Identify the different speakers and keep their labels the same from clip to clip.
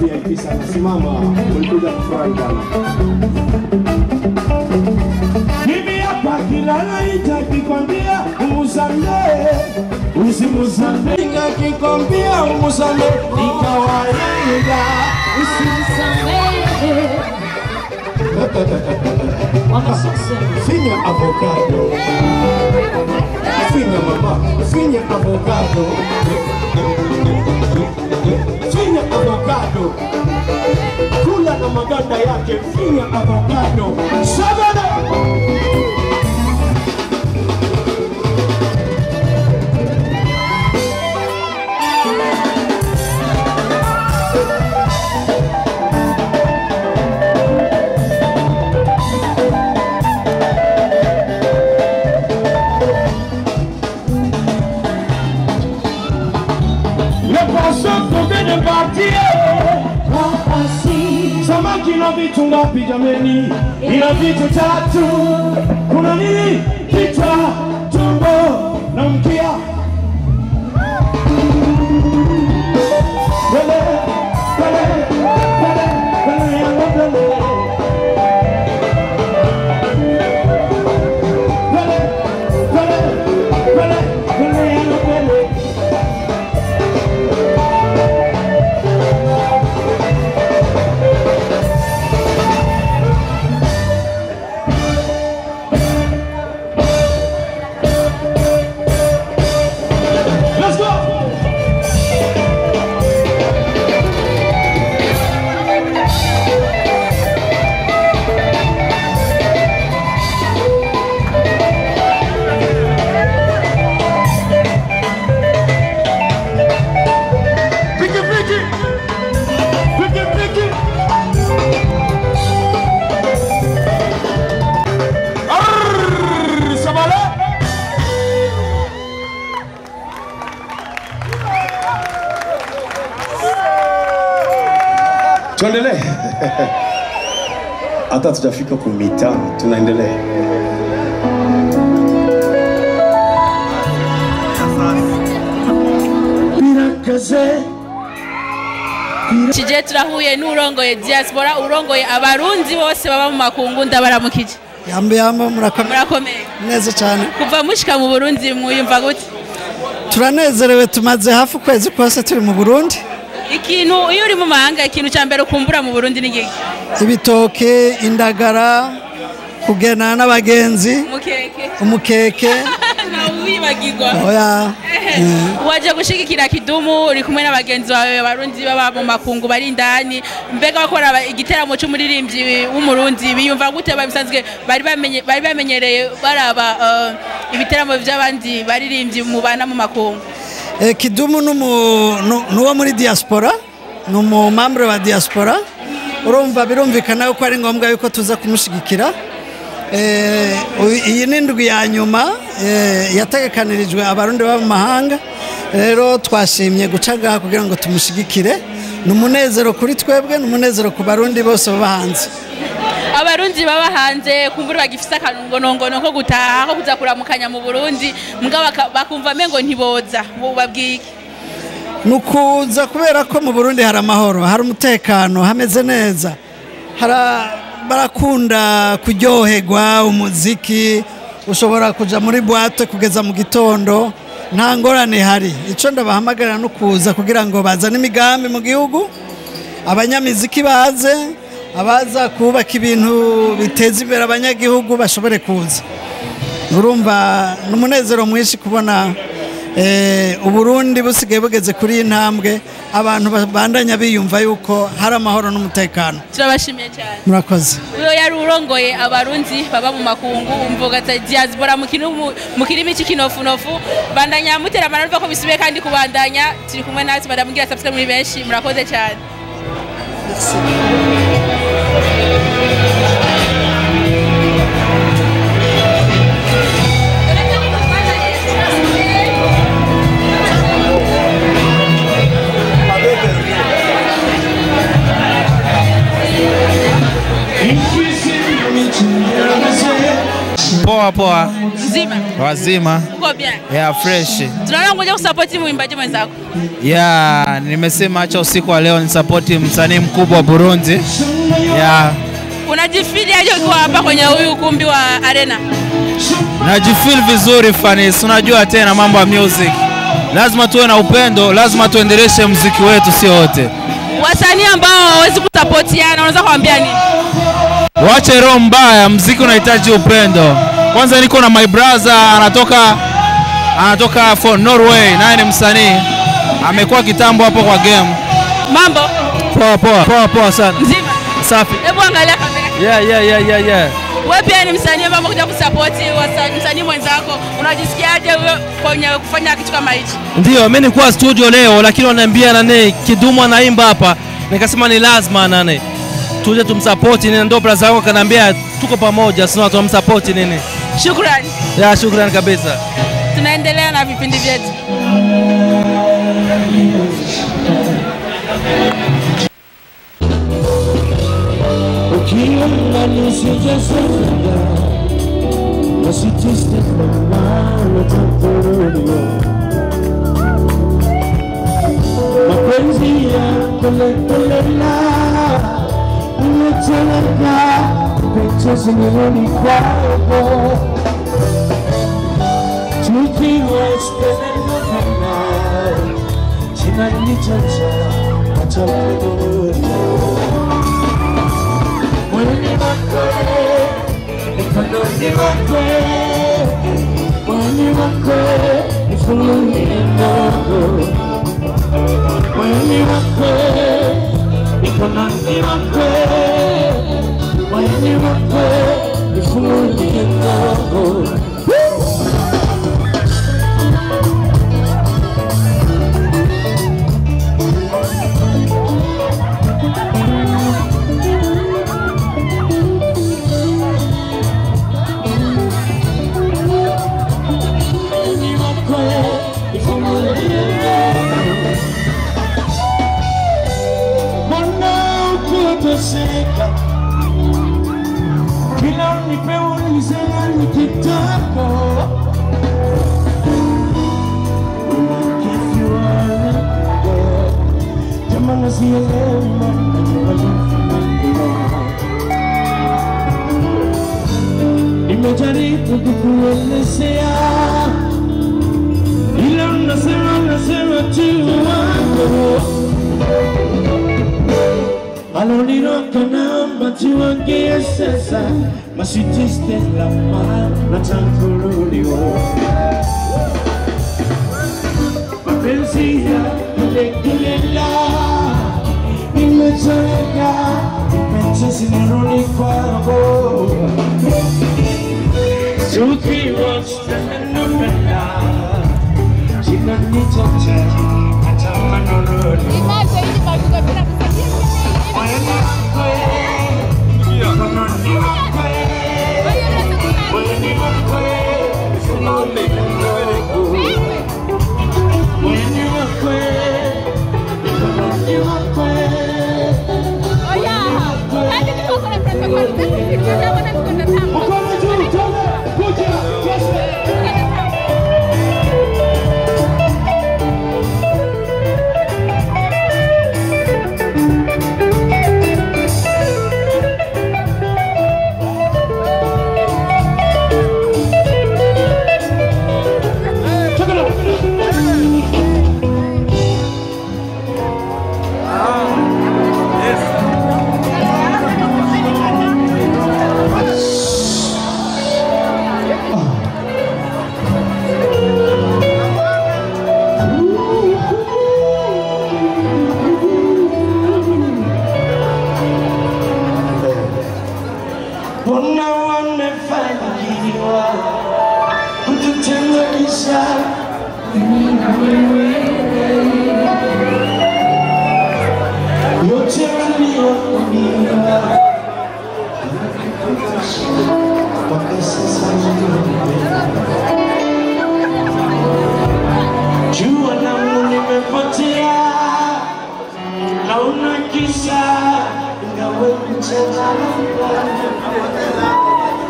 Speaker 1: VIP sana, simama, ulikuja kufurahi bana. Musame Ningakikombia umusame ni kawaida usisamehe. Finya avocado. Finya mama, finya avocado. Finya avocado. Kula na maganda yake, finya avocado. Sabada. Samaki na vitu ngapi jameni? Ina vitu tatu. Kuna nini? Kichwa, tumbo na mkia.
Speaker 2: Tuendelee. Hata tujafika kumita, tunaendelea.
Speaker 3: Chije turahuye n'urongoye diaspora, urongoye abarundi bose baba mu makungu ndabaramukije.
Speaker 4: Yambe
Speaker 3: murakomeye.
Speaker 4: Neza cyane.
Speaker 3: Kuva mushika mu Burundi mwiyumva gute?
Speaker 4: Turanezerewe, tumaze hafi kwezi kose turi mu Burundi.
Speaker 3: Ikintu iyo uri mu mahanga, ikintu cyambere ukumbura mu Burundi ni giki?
Speaker 4: Ibitoke, indagara, kugena n'abagenzi. Umukeke.
Speaker 3: Nawibagirwa.
Speaker 4: Oya.
Speaker 3: Waje gushigikira Kidumu, uri kumwe n'abagenzi bawe abarundi baba mu makungu bari indani. Mbega bakora igiteramo cy'umuririmbyi w'umurundi biyumva gute? Babisanzwe bari bamenyereye baraba ibiteramo by'abandi baririmbyi mu bana mu makungu.
Speaker 4: Kidumu nuwo muri diaspora, numu membre wa diaspora. Urumva birumvikana yuko ari ngombwa yuko tuza kumushigikira. Iyi n'indwi ya nyuma yategekanirijwe abarundi baba mu mahanga. Rero twashimye gucaga kugira ngo tumushigikire. Numunezero kuri twebwe, numunezero ku barundi bose baba hanze.
Speaker 3: Abarundi baba hanze kumbura bagifisa kanongono ko gutaha ko kuza kuramukanya mu Burundi, mugaba bakumva mengo ntiboza babwiki.
Speaker 4: Nukuza kubera ko mu Burundi hari amahoro, hari umutekano, hameze neza. Barakunda kuryoherwa umuziki, ushobora kuja muri boîte kugeza mu gitondo, nta ngorane hari. Ico ndabahamagarira no kuza kugira ngo bazane imigambi mu gihugu, abanyamiziki baze, abaza kubaka ibintu biteza imbere abanyagihugu bashobore kuza. Urumva n'umunezero mwinshi kubona Uburundi busigaye bugeze kuri intambwe, abantu bandanya biyumva yuko hari amahoro n'umutekano.
Speaker 3: Turabashimiye cyane.
Speaker 4: Murakoze.
Speaker 3: Uyo yari urongoye abarundi baba mu makungu, umvuga ati diaspora mu kirimi cy'ikinofunofu, bandanya mutera amanarva ko bisubiye kandi kubandanya. Turi kumwe natwe badamugira subscribe muri benshi. Murakoze cyane.
Speaker 5: Poa.
Speaker 3: Mzima.
Speaker 5: Wazima.
Speaker 3: Uko bien?
Speaker 5: Yeah, fresh.
Speaker 3: Tunaona ngoja kusupport mwimbaji mwenzako.
Speaker 5: Yeah, nimesema acha usiku wa leo ni support msanii mkubwa wa Burundi. Yeah.
Speaker 3: Unajifeel aje ukiwa hapa kwenye huyu ukumbi wa Arena?
Speaker 5: Najifeel vizuri Fanis, unajua tena mambo ya music. lazima tuwe na upendo, lazima tuendeleshe muziki wetu sio wote.
Speaker 3: Wasanii ambao hawezi kusapotiana unaweza kuambia nini?
Speaker 5: Waache roho mbaya, muziki unahitaji upendo. Kwanza niko na my brother anatoka for Norway, naye ni msanii. Amekuwa kitambo hapo kwa game.
Speaker 3: Mambo?
Speaker 5: Poa sana.
Speaker 3: Nzima.
Speaker 5: Safi.
Speaker 3: Hebu angalia kamera.
Speaker 5: Yeah.
Speaker 3: Wewe pia ni msanii ambaye umekuja kusupport msanii mwenzako. Unajisikiaje kwenye kufanya kitu kama hichi?
Speaker 6: Ndio, mimi nilikuwa studio leo lakini wananiambia nani Kidumu anaimba hapa. Nikasema ni lazima nani tuje tumsupport, ni ndo brother wangu kananiambia tuko pamoja, sio tumsupport nini.
Speaker 3: Shukrani.
Speaker 6: Ya, shukrani kabisa.
Speaker 3: Tunaendelea na vipindi vyetu.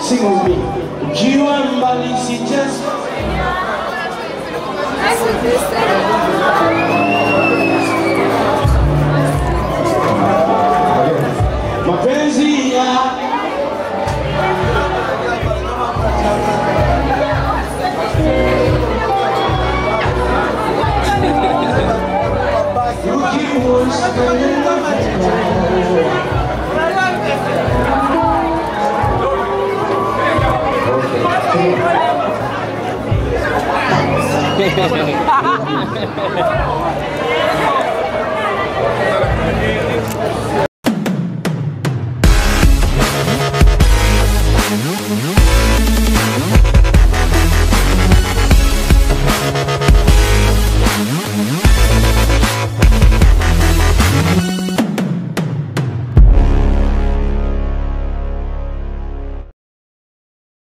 Speaker 1: Sing with me. Ukiwa mbali sijasi. Mapenzi ya